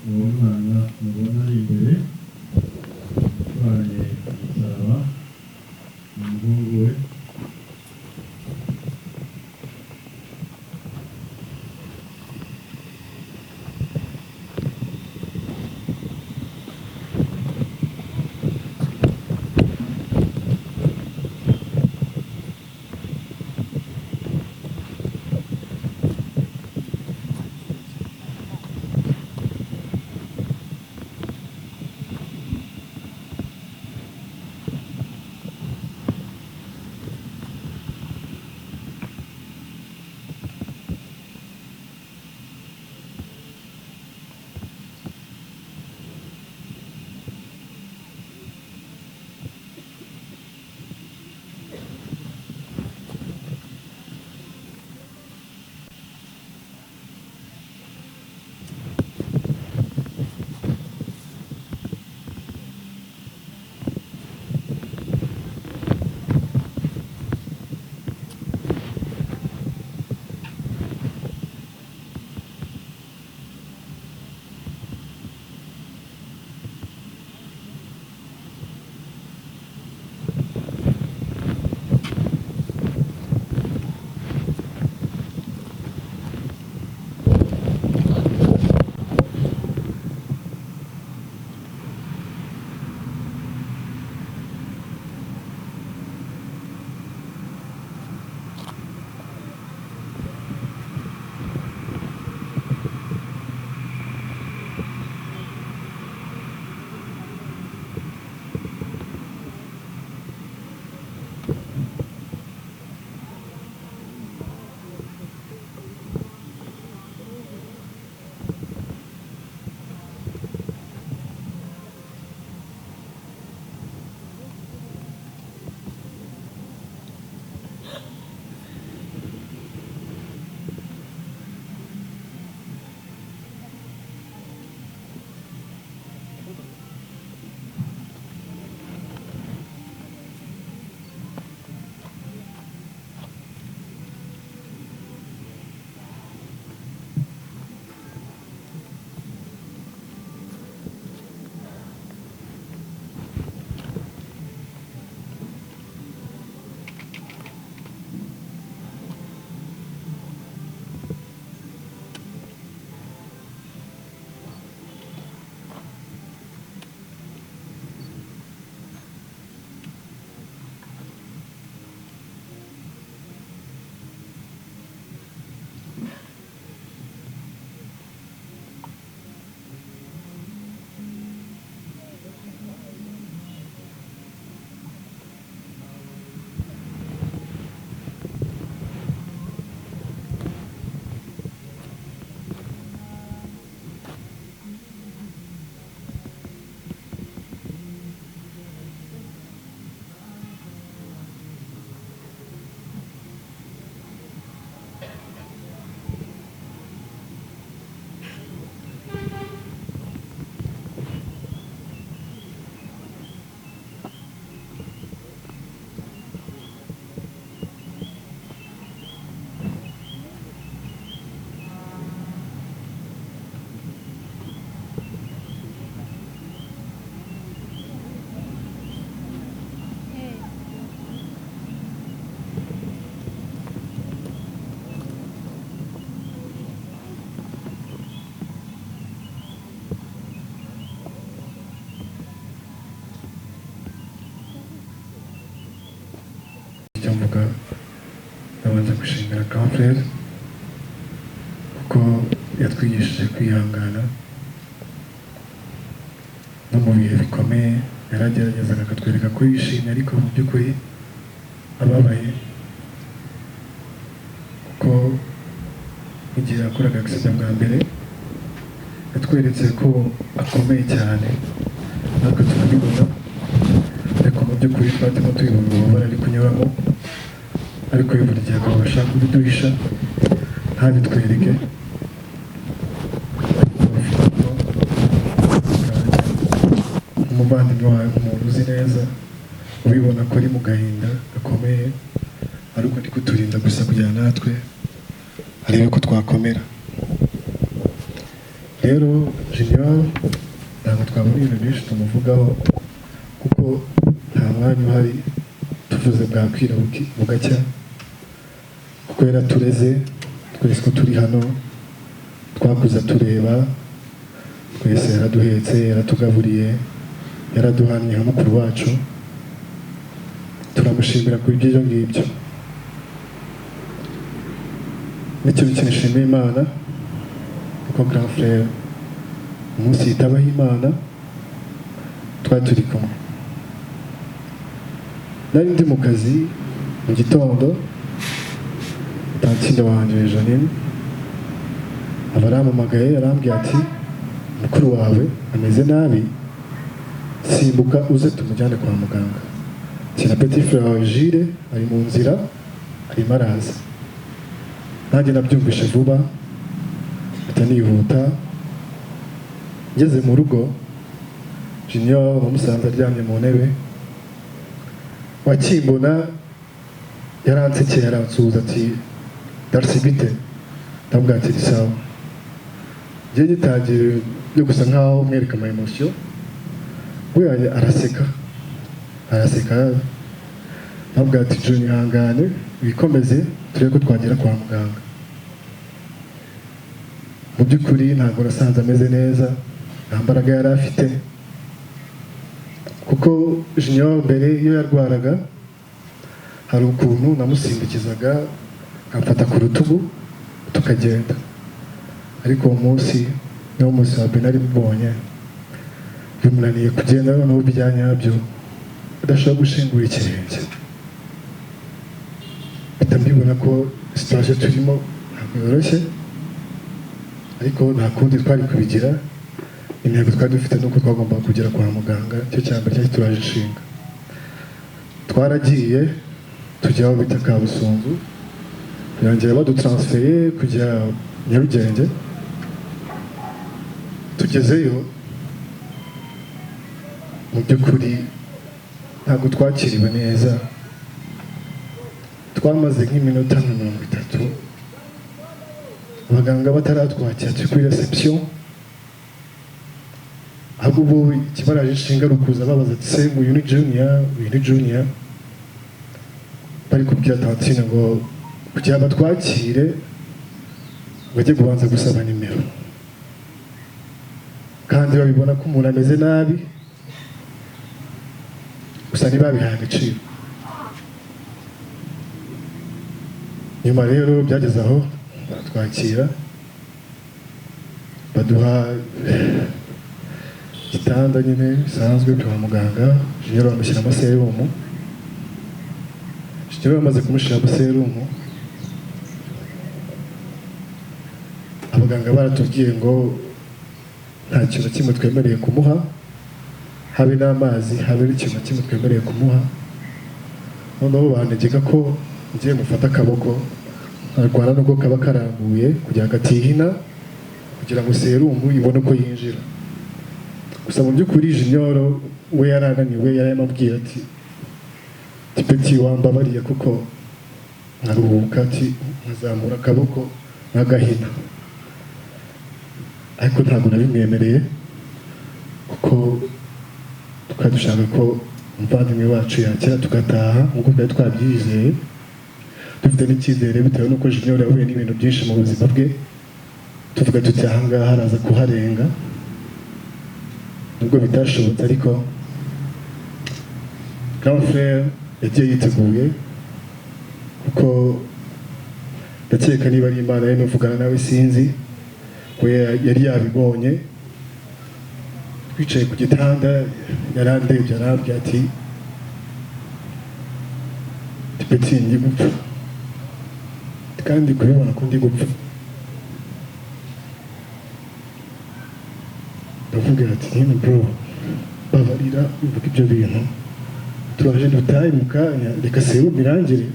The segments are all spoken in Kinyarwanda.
uwo mwana mubona ari imbere utwaye umusaraba umuhungu we mvuga ndabanza gushimira Kamfrere kuko yatwigishije kwihangana no mu bihe bikomeye yarageragezaga akatwereka ko yishimye ariko mu by'ukuri ababaye kuko igihe yakoraga accident bwa mbere yatweretse ko akomeye cyane natwe turabibona ariko mu by'ukuri twatimo tubibona ububabare ari kunyuramo ariko buri gihe akabasha kubiduhisha ntabitwereke umuvandimwe wawe umuntu uzi neza ubibona ko ari mu gahinda gakomeye ariko ndi kuturinda gusa kugira natwe arebe ko twakomera rero Junior ntabwo twabona ibintu byinshi tumuvugaho kuko nta mwanya uhari tuvuze bwakwira bugacya kuko yaratureze twese ko turi hano twakuze tureba twese yaraduhetse yaratugaburiye yaraduhannye nka mukuru wacu turamushimira kuri ibyo ngibyo n'icyo nishimiye Imana kuko grand frère umunsi yitabaho Imana twari turi kumwe nari ndi mu kazi mu gitondo tantine wanjye Janine aba arampamagaye arambwira ati mukuru wawe ameze nabi simbuka uze tumujyane kwa muganga na petit frère wawe Jire ari mu nzira arimo araza nanjye nabyumvishe vuba atanihuta ngeze mu rugo Junior bamusanze aryamye mu ntebe wakimbona yaransekeye aransuhuza ati Darcy bite ndabwira ati sawa njye gitangiye byo gusa nkaho mwereka ama emotion we araseka ndabwira ati Junior ihangane wikomeze turebe ko twagera kwa muganga mu by'ukuri ntabwo nasanze ameze neza nta mbaraga yari afite kuko Junior mbere iyo yarwaraga hari ukuntu namusimbikizaga amfata ku rutugu tukagenda ariko uwo munsi niwo munsi wa mbere nari mbonye bimunaniye kugenda noneho byanyabyo adashobora gushingura ikirenge mpita mbibona ko situation turimo ntabwo yoroshye ariko nta kundi twari kubigira intego twari dufite nuko twagomba kugera kwa muganga cyo cyambere cyari turaje inshinga twaragiye tujya aho bita Kabusunzu yongera badutransfere kujya Nyarugenge tugezeyo mu by'ukuri ntabwo twakiriwe neza twamaze nk'iminota 30 abaganga bataratwakira turi kuri reception ahubwo ubu ikibaraje inshinga rukuza babaza ati se uyu ni junior bari kubwira tantine ngo kugira batwakire bajye kubanza gusaba nimero kandi babibona ko umuntu ameze nabi gusa ntibabihaye agaciro nyuma rero byageze aho batwakira baduha igitanda nyine bisanzwe kwa muganga Junior bamushyiramo serumu Junior bamaze kumushyiramo serumu abaganga baratubwiye ngo nta kintu kimwe twemereye kumuha habe n'amazi habe n'ikintu kimwe twemereye kumuha noneho bantegeka ko ngiye mufata akaboko arwara nubwo kaba karambuye kugira ngo atihina kugira ngo serumu ibone uko yinjira gusa mu by'ukuri Junior we yarananiwe yaramubwira ati petit wambabariye kuko nkaruhuka ati nkazamura akaboko n'agahinda ariko ntabwo nabimwemereye kuko tukaba dushaka ko umuvandimwe wacu yakira tugataha nk'uko twari twabyizeye dufite n'icyizere bitewe n'uko Junior yahuye n'ibintu byinshi mu buzima bwe tuvuga tuti ahangaha haraza kuharenga nubwo bitashobotse ariko grand frère yagiye yiteguye kuko ndakeka niba ari Imana ye n'uvugana nawe sinzi we yari yabibonye twicaye ku gitanda yarandebye arambwira ati petit ndi gupfa kandi kubibona ko ndi gupfa ndavuga ati nyine bro babarira uvuga ibyo bintu turaje dutahe mu kanya reka serumu irangire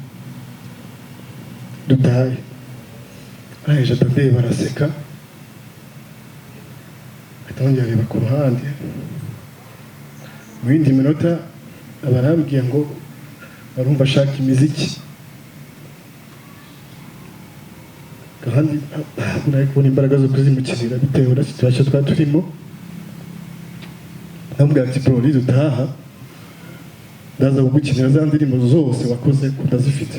dutahe aheje atandeba baraseka atongera areba ku ruhande mu yindi minota abarambwiye ngo barumva ashaka imiziki kandi nari kubona imbaraga zo kuzimukirira bitewe na situation twari turimo. Ndamubwira ati bro nidutaha ndaza kugukinira za ndirimbo zose wakoze ndazifite.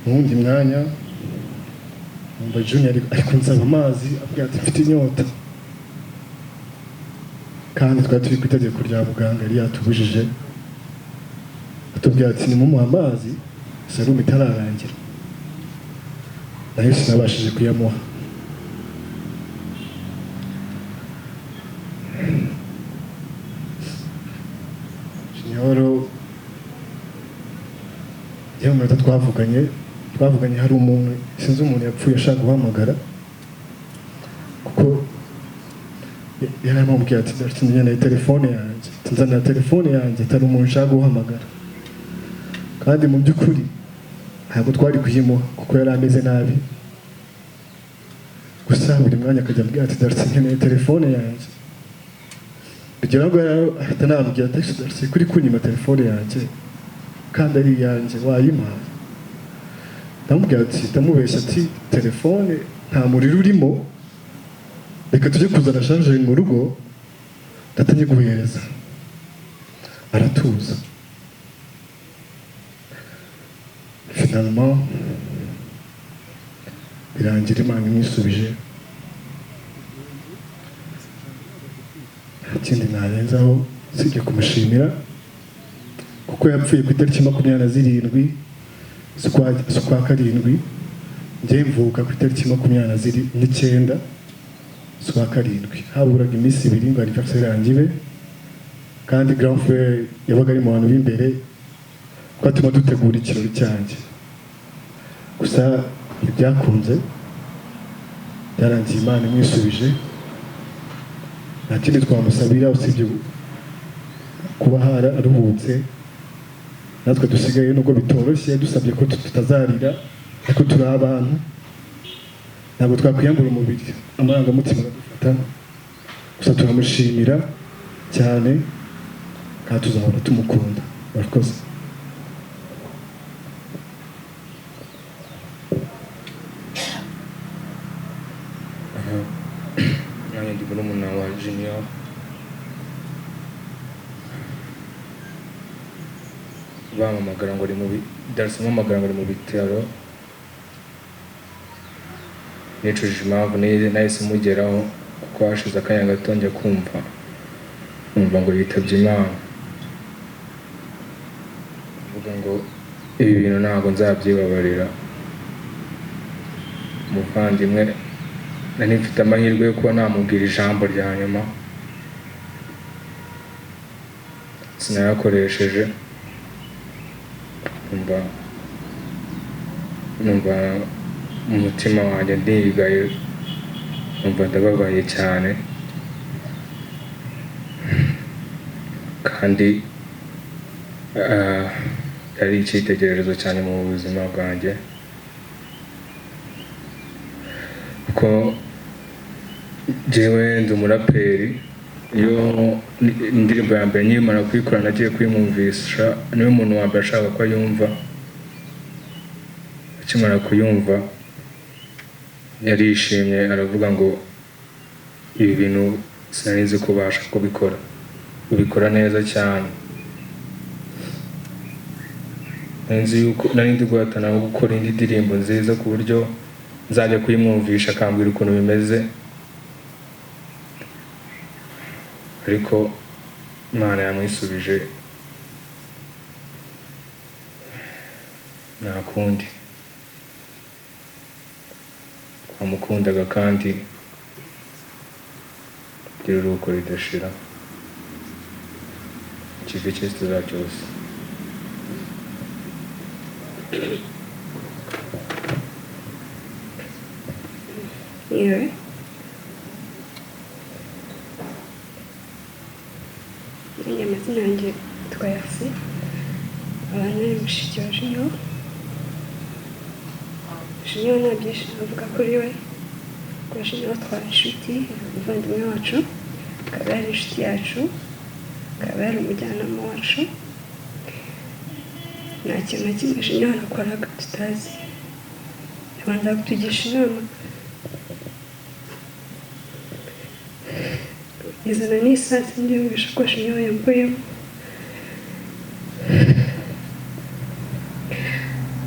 Muwundi mwanya numva Junior ariko nsaba amazi abwira ati mfite inyota, kandi twari turi ku itegeko rya muganga yari yatubujije atubwira ati nimumuha amazi serumu itararangira. Nayo sinabashije kuyamuha. Junior yewe umunota twavuganye hari umuntu sinzi umuntu yapfuye ashaka guhamagara, kuko yari arimo amubwira ati nzanira telefone yanjye, nzanira telefone yanjye, atari umuntu ushaka guhamagara. Kandi mu by'ukuri ntabwo twari kuyimuha kuko yari ameze nabi, gusa buri mwanya akajya ambwira ati nzanira telefone yanjye, kugira ngo ahita anambwira ati kuri kunyima telefone yanjye kandi ari iyanjye wayimpaye. Ndamubwira ati ndamubeshya ati telefone nta muriro urimo, reka tujye kuzana chargeur mu rugo ndatangiye guhereza. Aratuza. Finalement birangira Imana imwisubije. Ikindi narenzaho sijya kumushimira kuko yapfuye ku itariki 27 z'ukwa karindwi, njye mvuka ku itariki 29 z'ukwa karindwi. Haburaga iminsi 2 ngo anniversaire yanjye ibe, kandi grand frère yabaga ari mu bantu b'imbere twatuma dutegura ikirori cyanjye. Gusa ibyakunze byarangiye Imana imwisubije. Nta kindi twamusabira usibye kuba aruhutse. Natwe dusigaye nubwo bitoroshye dusabye ko tutazarira, ariko turi abantu ntabwo twakwiyambura umubiri, amarangamutima aradufata. Gusa turamushimira cyane kandi tuzahora tumukunda. Murakoze. Nanjye ndi murumuna wa Junior. Bampamagara ngo ari mu bitaro, nicujije impamvu nahise mugeraho kuko hashize akanya gato njya kumva ngo yitabye Imana. Mvuga ngo ibi bintu ntabwo nzabyibabarira. Umuvandimwe nari mfite amahirwe yo kuba namubwira ijambo rya nyuma, sinayakoresheje. Numva mu mutima wanjye ndigaye, numva ndababaye cyane, kandi yari icyitegererezo cyane mu buzima bwanjye, kuko jewe ndi umuraperi. Iyo indirimbo ya mbere nkimara kuyikora nagiye kuyimwumvisha, niwe muntu wa mbere ashaka ko yumva. Akimara kuyumva yarishimye, aravuga ngo ibi bintu sinari nzi ko ubasha kubikora, ubikora neza cyane. Nari ndi guhatana no gukora indi ndirimbo nziza ku buryo nzajya kuyimwumvisha akambwira ukuntu bimeze, ariko Imana yamwisubije. Nta kundi, twamukundaga kandi gira uruhuko ridashira, ikivi cyose tuzacyose. Yewe amazina yanjye twayase, abana ari mushiki wa Junior. Junior nta byinshi avuga kuri we, kuko Junior twari inshuti, umuvandimwe wacu, akaba yari inshuti yacu, akaba yari umujyanama wacu. Nta kintu na kimwe Junior yakoraga tutazi, kubanza kutugisha inama izana n'isaha sinjye mu ishakoshi niyo yambuyemo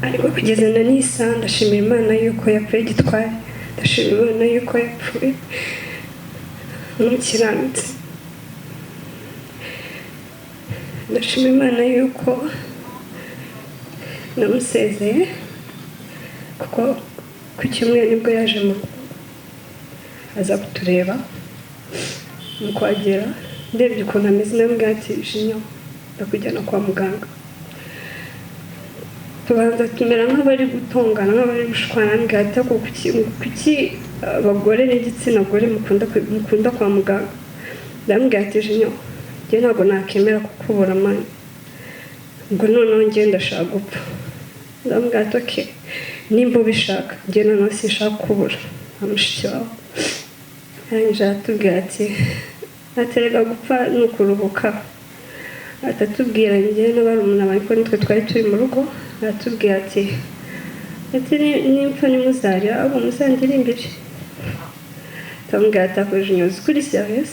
ariko kugeza na n'isaha ndashimira Imana yuko yapfuye gitwari ndashimira Imana yuko yapfuye nk'umukiranutsi ndashimira Imana yuko namusezeye kuko ku cyumweru nibwo yaje mu aza kutureba mu kwagera ndebye ukuntu ameze nambwira ati Jinyo ndakujyana kwa muganga tubanza tumera nk'abari gutongana nk'abari gushwana mbwira ati kuki abagore n'igitsina gore mukunda kwa muganga ndambwira ati Jinyo njye ntabwo nakemera kukubura amani ngo noneho njye ndashaka gupfa ndambwira ati okay nimba ubishaka njye noneho sinshaka kubura amushiki wawe arangije aratubwira ati aterega gupfa ni ukuruhuka atatubwira njye n'abarumuna banjye ko nitwe twari turi mu rugo aratubwira ati nimpfa nimuzarira ahubwo muzangire imbere ndamubwira ati akoresha inyozi kuri serious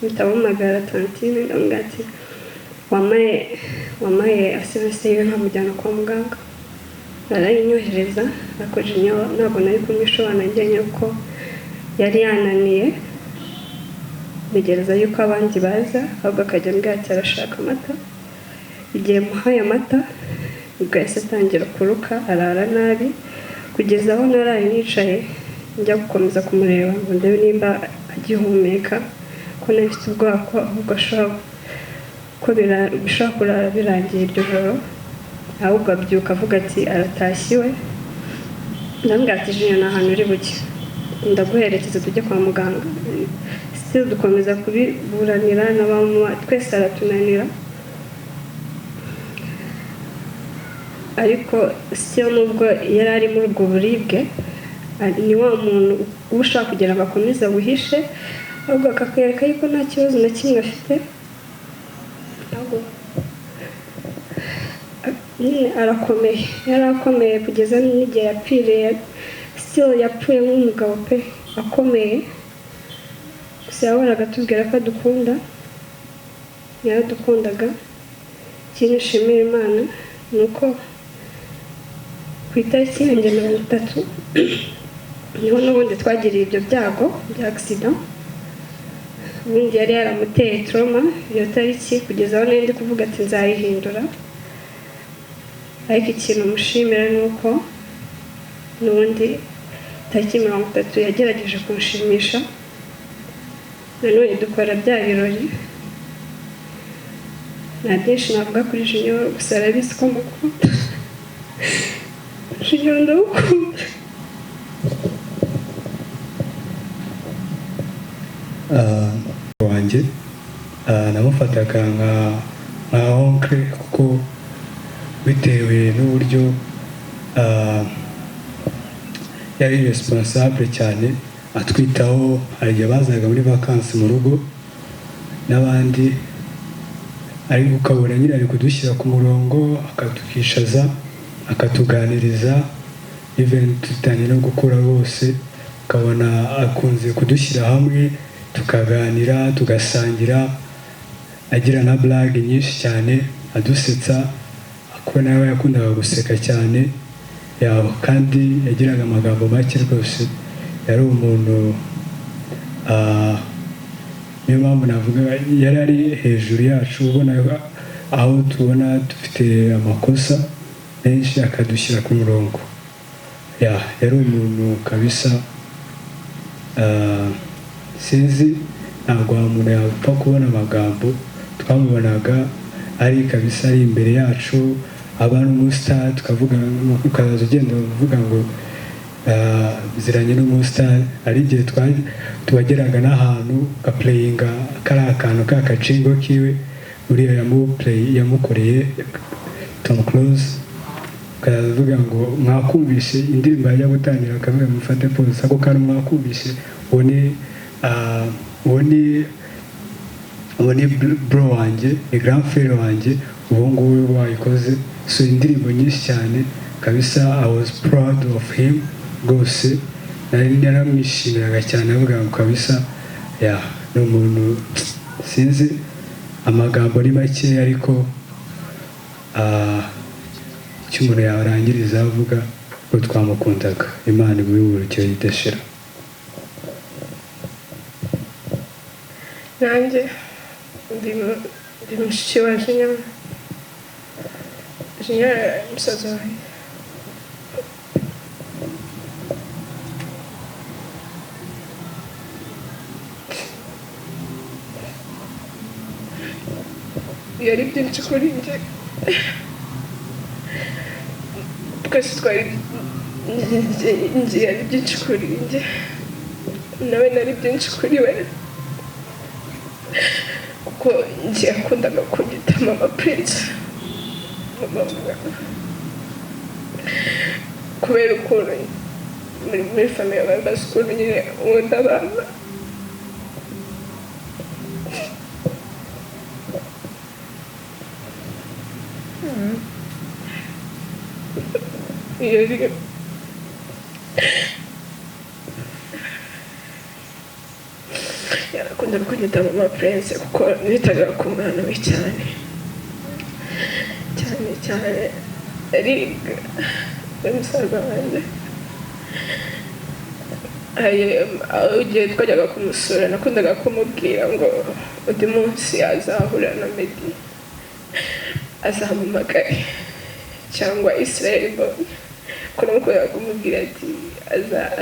nitamuhamagara tantine ndamubwira ati wamaye assurance yiwe nkamujyana kwa muganga arayinyohereza akoresha inyozi ntabwo nari kumwishobora najyanye uko yari yananiye ntegereza yuko abandi baza ahubwo akajya ambwira ati arashaka amata igihe muhaye amata ubwo yahise atangira kuruka arara nabi kugeza aho naraye nicaye njya gukomeza kumureba ngo ndebe nimba agihumeka ko nafite ubwoba ko ahubwo bishobora kurara birangiye iryo joro ahubwo abyuka avuga ati aratashyiwe ndambwira ati Jinyo ni ahantu uri buke ndaguherekeza tujye kwa muganga still dukomeza kubiburanira n'abamama twese aratunanira ariko still nubwo yari ari muri ubwo buribwe ni wa muntu uba ushaka kugira ngo akomeze abuhishe ahubwo akakwereka yuko nta kibazo na kimwe afite arakomeye yari akomeye kugeza n'igihe yapfiriye still yapfuye nk'umugabo pe akomeye gusa yahoraga atubwira ko adukunda yaradukundaga ikintu nshimira Imana ni uko ku itariki yanjye 30 niho n'ubundi twagiriye ibyo byago bya accident ubundi yari yaramuteye trauma iyo tariki kugeza aho nari ndi kuvuga ati nzayihindura ariko ikintu mushimira ni uko n'ubundi tariki 30 yagerageje kunshimisha nanone dukora bya birori nta byinshi navuga kuri Jinyo gusa arabizi ko mukunda Jinyo ndamukunda wanjye namufataga nka oncle kuko bitewe n'uburyo yari responsable cyane atwitaho hari igihe bazaga muri vacances mu rugo n'abandi ari ukabona nyine ari kudushyira ku murongo akatukishaza akatuganiriza even tutanye no gukura bose ukabona akunze kudushyira hamwe tukaganira tugasangira agira na blague nyinshi cyane adusetsa ko nawe yakundaga guseka cyane yaho kandi yagiraga amagambo make rwose yari umuntu niyo mpamvu navuga yari ari hejuru yacu ubona aho tubona dufite amakosa menshi akadushyira ku murongo yari umuntu kabisa sinzi ntabwo umuntu yapfa kubona amagambo twamubonaga ari kabisa ari imbere yacu aba n'umustar tukavuga ukaza ugenda uvuga ngo biziranye n'umustar ari igihe tubageraga n'ahantu gaplayinga kari akantu k'akacingo kiwe uriya yamukoreye Tom Close ukavuga ngo mwakumvishe indirimbo yajya gutangira akavuga mufate pose ako kantu mwakumvishe uwo ni bro wanjye ni grand frère wanjye ubu ngubu wayikoze so indirimbo nyinshi cyane kabisa I was proud of him rwose nari naramwishimiraga cyane avuga ngo kabisa ya ni umuntu sinzi amagambo ni make ariko icyo umuntu yarangiriza avuga ko twamukundaga Imana iguhe uburyo idashira nanjye ndi mushiki wa Junior musaza wanjye yari byinshi kuri njye twese twari njye yari byinshi kuri njye nawe nari byinshi kuri we kuko njye yakundaga kunyita mama prince kubera ukuntu muri famiye bari bazi ukuntu nyine nkunda abana yarakunda kunyita mama prince kuko nitaga ku mwana we cyane cyane cyane ariga umusaza wanjye igihe twajyaga kumusura nakundaga kumubwira ngo undi munsi azahura na Meddy azampamagare cyangwa Israel Mbonyi ko namukundaga kumubwira ati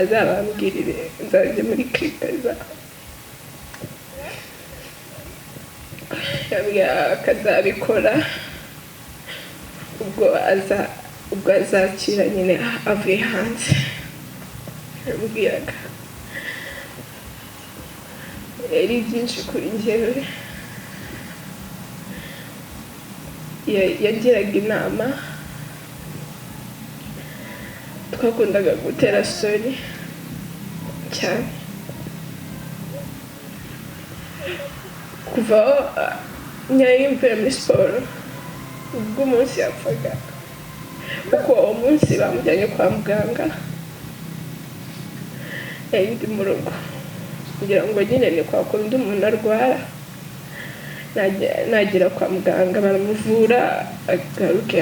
azabambwirire nzajya muri clip akazabikora ubwo azakira nyine avuye hanze yamubwiraga yari byinshi kuri njyewe yagiraga inama twakundaga gutera story cyane kuva nyayimvira muri siporo ubwo umunsi yapfaga kuko uwo munsi bamujyanye kwa muganga yari ndi mu rugo kugira ngo nyine ni kwa kundi umuntu arwara nagera kwa muganga baramuvura agaruke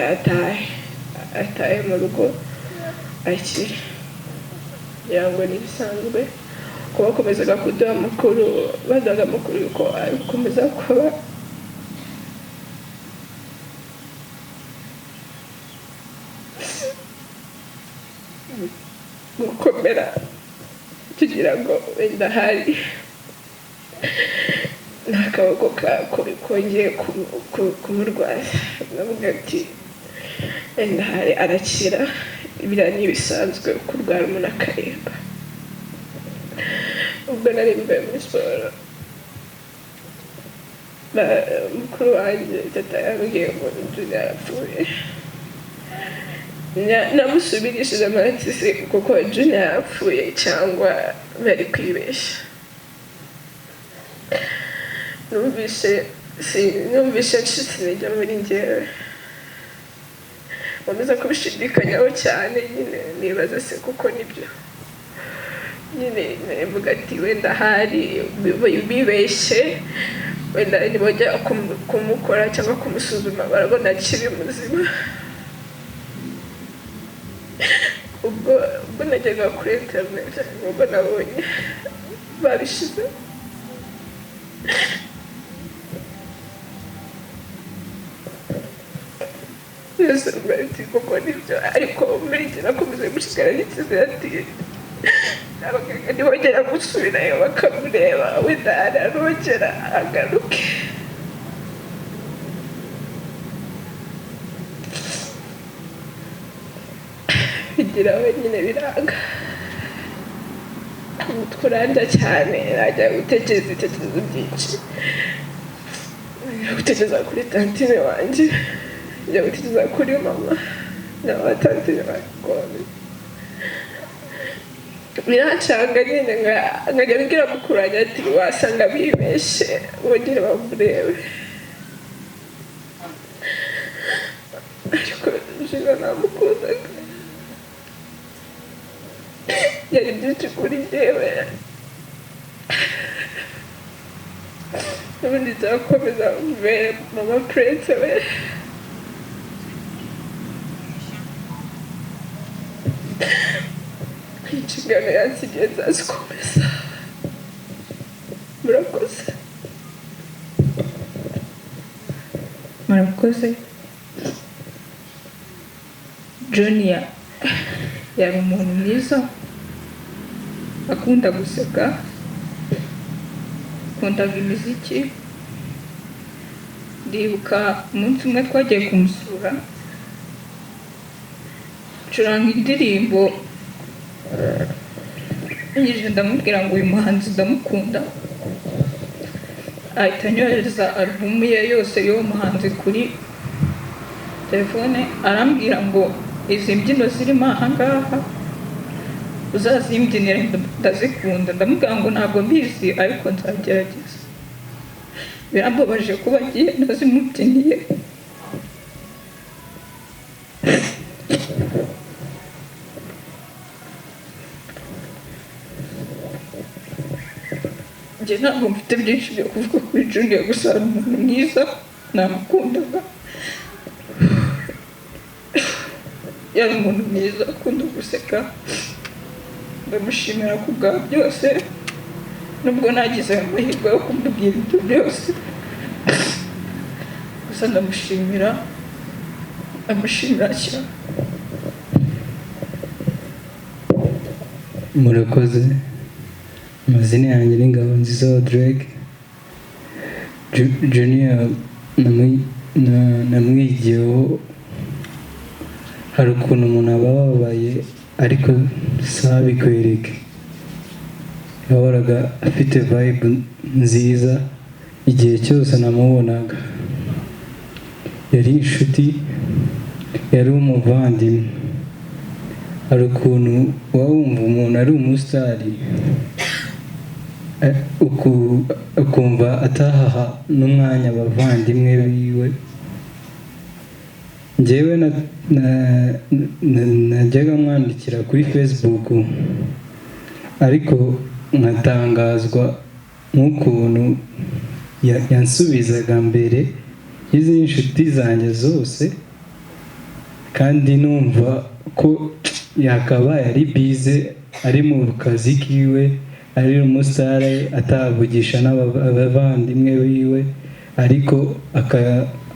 atahe mu rugo akiri kugira ngo ni bisanzwe ko bakomezaga kuduha amakuru baduhaga amakuru yuko ari gukomeza kuba gukomera tugira ngo wenda hari n'akaboko kongeye kumurwaza navuga ati wenda hari arakira biriya ni ibisanzwe kurwara umuntu akaremba ubwo nari mbaye muri siporo mukuru wanjye tata yambwiye ngo Junior yapfuye namusubirishije amatisi kuko Junior yapfuye cyangwa bari kwibeshya numvise nshitse intege muri njyewe nkomeza kubishidikanyaho cyane nyine nibaza se kuko nibyo nyine mvuga ati wenda hari bibeshye wenda nibajya kumukora cyangwa kumusuzuma barabona akiri muzima ubwo najyaga kuri internet ubwo nabonye babishize yose bati kuko nibyo ariko muri njye nakomeze gushikara n'icyizere ati abaganga ntibongera gusubirayo bakamureba wenda ararongera agaruke bigira wenyine biranga umutwe urandya cyane najya gutekereza ibitekerezo byinshi gutekereza kuri tantine wanjye njya gutekereza kuri mama n'abatantine banjye biracanga nyine nkajya mbwira mukuru wanjye ati wasanga bibeshye bongere bamurebe ariko Junior namukundaga byari byinshi kuri njyewe n'ubundi nzakomeza kubera mama Prince we inshingano yansigiye nzazikomeza murakoze Junior yari umuntu mwiza akunda guseka akundaga imiziki ndibuka umunsi umwe twagiye kumusura curanga indirimbo ngije ndamubwira ngo uyu muhanzi ndamukunda ahita anyohereza alubumu ye yose y'uwo muhanzi kuri telefone arambwira ngo izi mbyino zirimo ahangaha uzazimbyinira ndazikunda ndamubwira ngo ntabwo mbizi ariko nzagerageza birambabaje kuba agiye nazimubyiniye njye ntabwo mfite byinshi byo kuvuga kuri Junior gusa ari umuntu mwiza namukundaga yari umuntu mwiza akunda guseka ndamushimira ku bwa byose nubwo nagize amahirwe yo kumubwira ibyo byose gusa ndamushimira cyane. Murakoze. Amazina yanjye ni Ngabonziza Drake. Junior namwigiyeho hari ukuntu umuntu aba ababaye ariko sabikwereke yahoraga afite vibe nziza igihe cyose namubonaga yari inshuti yari umuvandimwe hari ukuntu wumva umuntu ari umusitari ukumva atahaha n'umwanya abavandimwe biwe njyewe najyaga mwandikira kuri Facebook ariko nkatangazwa n'ukuntu yansubizaga mbere y'izi inshuti zanjye zose kandi numva ko yakabaye ari bize ari mu kazi kiwe ari umusitari atavugisha n'abavandimwe biwe ariko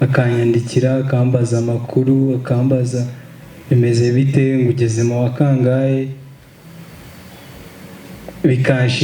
akanyandikira akambaza amakuru akambaza bimeze bite ngo ugeze mu wa kangahe bikanshi